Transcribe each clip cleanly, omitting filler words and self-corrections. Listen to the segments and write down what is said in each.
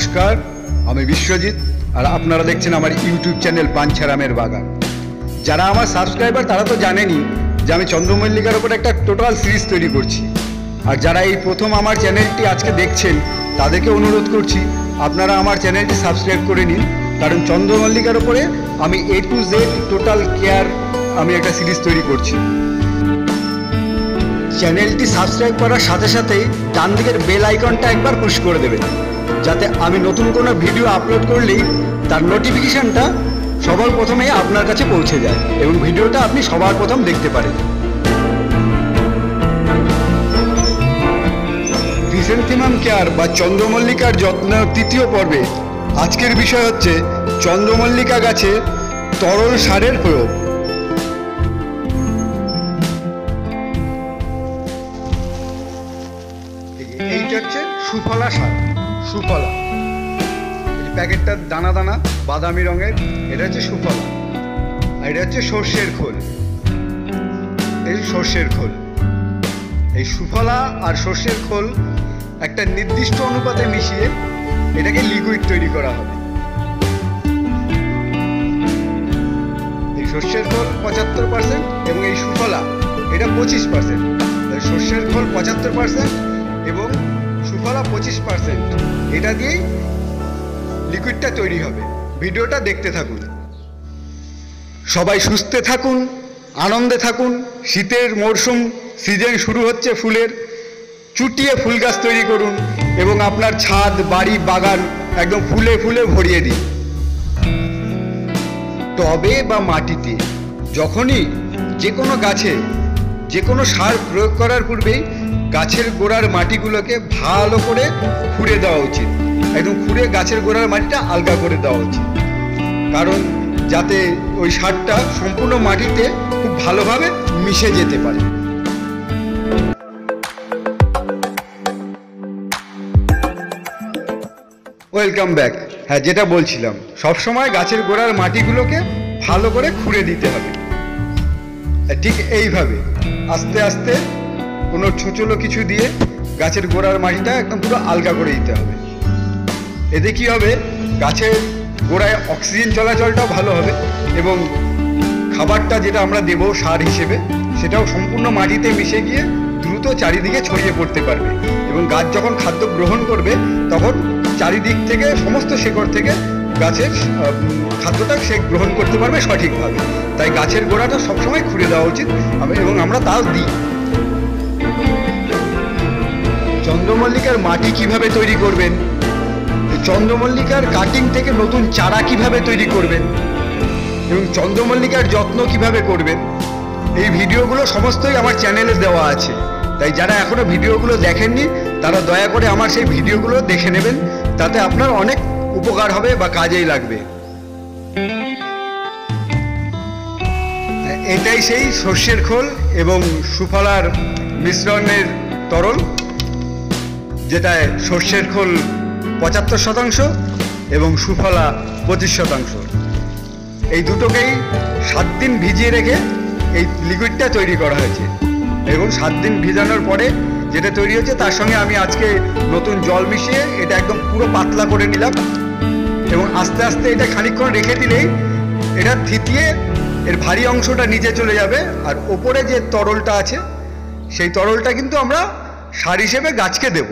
নমস্কার, আমি বিশ্বজিৎ আর আপনারা দেখছেন আমার ইউটিউব চ্যানেল পাঞ্ছারামের বাগান। যারা আমার সাবস্ক্রাইবার তারা তো জানেনই যে আমি চন্দ্রমল্লিকার উপর একটা টোটাল সিরিজ তৈরি করছি। আর যারা এই প্রথম আমার চ্যানেলটি আজকে দেখছেন তাদেরকে অনুরোধ করছি আপনারা আমার চ্যানেলটি সাবস্ক্রাইব করে নিন, কারণ চন্দ্রমল্লিকার উপরে আমি A to Z total care আমি একটা সিরিজ তৈরি করছি। চ্যানেলটি সাবস্ক্রাইব করার সাথে সাথেই ডান দিকের বেল আইকনটা একবার পুশ করে দেবেন, যাতে আমি নতুন কোনো ভিডিও আপলোড করলেই তার নোটিফিকেশানটা সবার প্রথমেই আপনার কাছে পৌঁছে যায় এবং ভিডিওটা আপনি সবার প্রথম দেখতে পারেন। ক্রিসেন্থেমাম কেয়ার বা চন্দ্রমল্লিকার যত্ন তৃতীয় পর্বে আজকের বিষয় হচ্ছে চন্দ্রমল্লিকা গাছে তরল সারের প্রয়োগ। এইটা হচ্ছে সুফলা সার। সুফলা এই প্যাকেটটার দানা দানা বাদামি রঙের, এটা হচ্ছে সুফলা। আর এটা হচ্ছে সর্ষের খোল। এই সর্ষের খোল, এই সুফলা আর সর্ষের খোল একটা নির্দিষ্ট অনুপাতে মিশিয়ে এটাকে লিকুইড তৈরি করা হবে। এই সর্ষের খোল 75% এবং এই সুফলা এটা 25%। সর্ষের খোল 75% এবং সুফলা 25%, এটা দিয়েই লিকুইডটা তৈরি হবে। ভিডিওটা দেখতে থাকুন। সবাই সুস্থে থাকুন, আনন্দে থাকুন। শীতের মরশুম সিজন শুরু হচ্ছে ফুলের। চুটিয়ে ফুল গাছ তৈরি করুন এবং আপনার ছাদ, বাড়ি, বাগান একদম ফুলে ফুলে ভরিয়ে দিন। টবে বা মাটিতে যখনই যে কোনো গাছে যে কোনো সার প্রয়োগ করার পূর্বেই গাছের গোড়ার মাটিগুলোকে ভালো করে খুঁড়ে দেওয়া উচিত। একদম খুঁড়ে গাছের গোড়ার মাটিটা আলগা করে দেওয়া উচিত, কারণ যাতে ওই সারটা সম্পূর্ণ মাটিতে খুব ভালোভাবে মিশে যেতে পারে। Welcome back. হ্যাঁ, যেটা বলছিলাম, সবসময় গাছের গোড়ার মাটিগুলোকে ভালো করে খুঁড়ে দিতে হবে। ঠিক এইভাবে আস্তে আস্তে কোনো ছোচলো কিছু দিয়ে গাছের গোড়ার মাটিটা একদম পুরো আলগা করে দিতে হবে। এতে কি হবে, গাছের গোড়ায় অক্সিজেন চলাচলটাও ভালো হবে এবং খাবারটা যেটা আমরা দেবো সার হিসেবে সেটাও সম্পূর্ণ মাটিতে মিশে গিয়ে দ্রুত চারিদিকে ছড়িয়ে পড়তে পারবে এবং গাছ যখন খাদ্য গ্রহণ করবে তখন চারিদিক থেকে সমস্ত শেকড় থেকে গাছের খাদ্যটা সে গ্রহণ করতে পারবে সঠিকভাবে। তাই গাছের গোড়াটা সবসময় খুঁড়ে দেওয়া উচিত এবং আমরা তাও দিই। চন্দ্রমল্লিকার মাটি কিভাবে তৈরি করবেন, চন্দ্রমল্লিকার কাটিং থেকে নতুন চারা কিভাবে তৈরি করবেন এবং চন্দ্রমল্লিকার যত্ন কিভাবে করবেন, এই ভিডিওগুলো সমস্তই আমার চ্যানেলে দেওয়া আছে। তাই যারা এখনো ভিডিওগুলো দেখেননি তারা দয়া করে আমার সেই ভিডিওগুলো দেখে নেবেন, তাতে আপনার অনেক উপকার হবে বা কাজেই লাগবে। এটাই সেই সর্ষের খোল এবং সুফলার মিশ্রণের তরল, যেটায় সর্ষের খোল 75% এবং সুফলা 25%। এই দুটোকেই 7 দিন ভিজিয়ে রেখে এই লিকুইডটা তৈরি করা হয়েছে এবং 7 দিন ভিজানোর পরে যেটা তৈরি হয়েছে তার সঙ্গে আমি আজকে নতুন জল মিশিয়ে এটা একদম পুরো পাতলা করে নিলাম এবং আস্তে আস্তে এটা খানিকক্ষণ রেখে দিলেই এটা থিতিয়ে এর ভারী অংশটা নিচে চলে যাবে। আর ওপরে যে তরলটা আছে সেই তরলটা কিন্তু আমরা সার হিসেবে গাছকে দেব।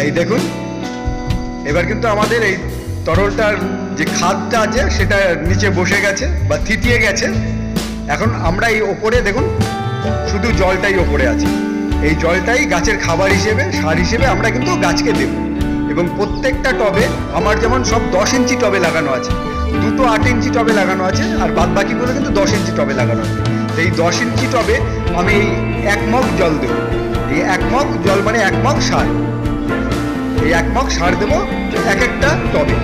এই দেখুন, এবার কিন্তু আমাদের এই তরলটার যে খাদটা আছে সেটা নিচে বসে গেছে বা থিতিয়ে গেছে। এখন আমরা এই ওপরে দেখুন শুধু জলটাই ওপরে আছে। এই জলটাই গাছের খাবার হিসেবে, সার হিসেবে আমরা কিন্তু গাছকে দেব। এবং প্রত্যেকটা টবে আমার যেমন সব 10 ইঞ্চি টবে লাগানো আছে, দুটো 8 ইঞ্চি টবে লাগানো আছে, আর বাদ বাকিগুলো কিন্তু 10 ইঞ্চি টবে লাগানো আছে। তো এই 10 ইঞ্চি টবে আমি এই 1 মগ জল দেব। এই 1 মগ জল মানে 1 মগ সার। এই 1 মগ সার দেবো এক একটা টবে।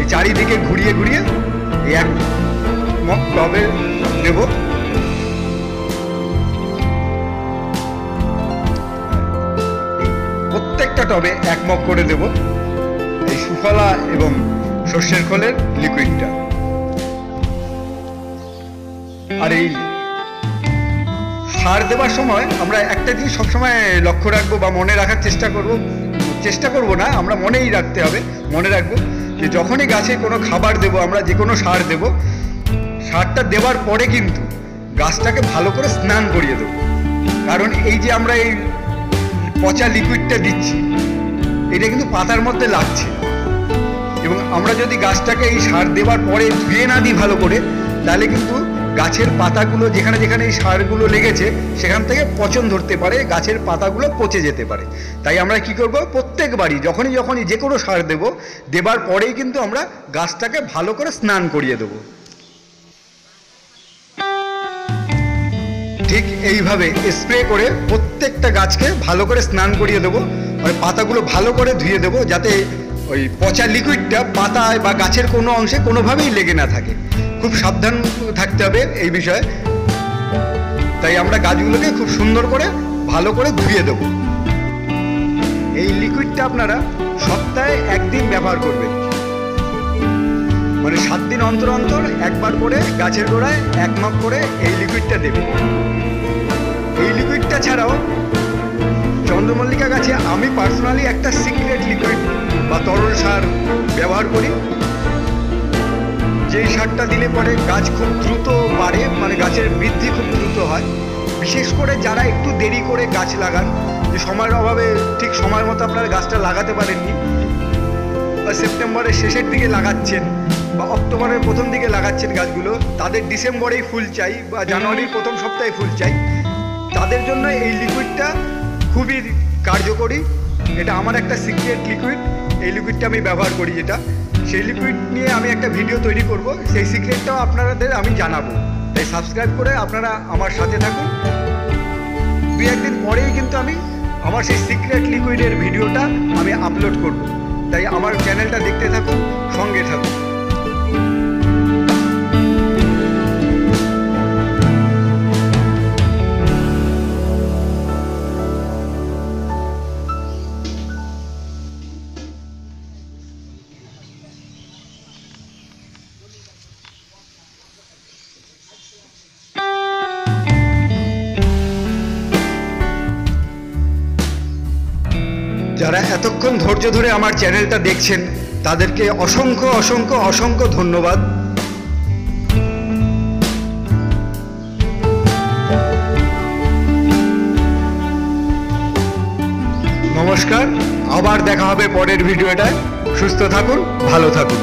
এই চারিদিকে ঘুরিয়ে ঘুরিয়ে এই 1 মগ টবে দেব। প্রত্যেকটা টবে 1 মগ করে দেব। এই সুফলা এবং সর্ষের খোলের লিকুইডটা। আর এই সার দেওয়ার সময় আমরা একটা জিনিস সবসময় লক্ষ্য রাখবো বা মনে রাখার চেষ্টা করব না, আমরা মনেই রাখতে হবে, মনে রাখবো যে যখনই গাছে কোনো খাবার দেব, আমরা যে কোনো সার দেব, সারটা দেওয়ার পরে কিন্তু গাছটাকে ভালো করে স্নান করিয়ে দেবো। কারণ এই যে আমরা এই পচা লিকুইডটা দিচ্ছি, এটা কিন্তু পাতার মধ্যে লাগছে, এবং আমরা যদি গাছটাকে এই সার দেওয়ার পরে ধুয়ে না দিই ভালো করে, তাহলে কিন্তু গাছের পাতাগুলো যেখানে যেখানে এই সারগুলো লেগেছে সেখান থেকে পচন ধরতে পারে, গাছের পাতাগুলো পচে যেতে পারে। তাই আমরা কি করব, প্রত্যেকবারই যখনই যে কোনো সার দেবার পরেই কিন্তু আমরা গাছটাকে ভালো করে স্নান করিয়ে দেব। ঠিক এইভাবে স্প্রে করে প্রত্যেকটা গাছকে ভালো করে স্নান করিয়ে দেবো, আর পাতাগুলো ভালো করে ধুয়ে দেবো, যাতে ওই পচা লিকুইডটা পাতায় বা গাছের কোনো অংশে কোনোভাবেই লেগে না থাকে। খুব সাবধান থাকতে হবে এই বিষয়ে। তাই আমরা গাছগুলোকে খুব সুন্দর করে ভালো করে ধুয়ে দেব। এই লিকুইডটা আপনারা সপ্তাহে একদিন ব্যবহার করবেন, মানে 7 দিন অন্তর অন্তর একবার করে গাছের গোড়ায় 1 মগ করে এই লিকুইডটা দেবেন। এই লিকুইডটা ছাড়াও চন্দ্রমল্লিকা গাছে আমি পার্সোনালি একটা সিক্রেট লিকুইড বা তরল সার ব্যবহার করি, যেই সারটা দিলে পরে গাছ খুব দ্রুত বাড়ে, মানে গাছের বৃদ্ধি খুব দ্রুত হয়। বিশেষ করে যারা একটু দেরি করে গাছ লাগান, যে সময়ের অভাবে ঠিক সময় মতো আপনারা গাছটা লাগাতে পারেননি, বা সেপ্টেম্বরের শেষের দিকে লাগাচ্ছেন বা অক্টোবরের প্রথম দিকে লাগাচ্ছেন গাছগুলো, তাদের ডিসেম্বরেই ফুল চাই বা জানুয়ারির প্রথম সপ্তাহে ফুল চাই, তাদের জন্য এই লিকুইডটা খুবই কার্যকরী। এটা আমার একটা সিক্রেট লিকুইড, এই লিকুইডটা আমি ব্যবহার করি, যেটা সেই লিকুইড নিয়ে আমি একটা ভিডিও তৈরি করব, সেই সিক্রেটটাও আপনাদের আমি জানাবো। তাই সাবস্ক্রাইব করে আপনারা আমার সাথে থাকুন। 2-1 দিন পরেই কিন্তু আমি আমার সেই সিক্রেট লিকুইডের ভিডিওটা আমি আপলোড করব। তাই আমার চ্যানেলটা দেখতে থাকুন, সঙ্গে থাকুন। যারা এতক্ষণ ধৈর্য ধরে আমার চ্যানেলটা দেখছেন, তাদেরকে অসংখ্য অসংখ্য অসংখ্য ধন্যবাদ। নমস্কার, আবার দেখা হবে পরের ভিডিওটায়। সুস্থ থাকুন, ভালো থাকুন।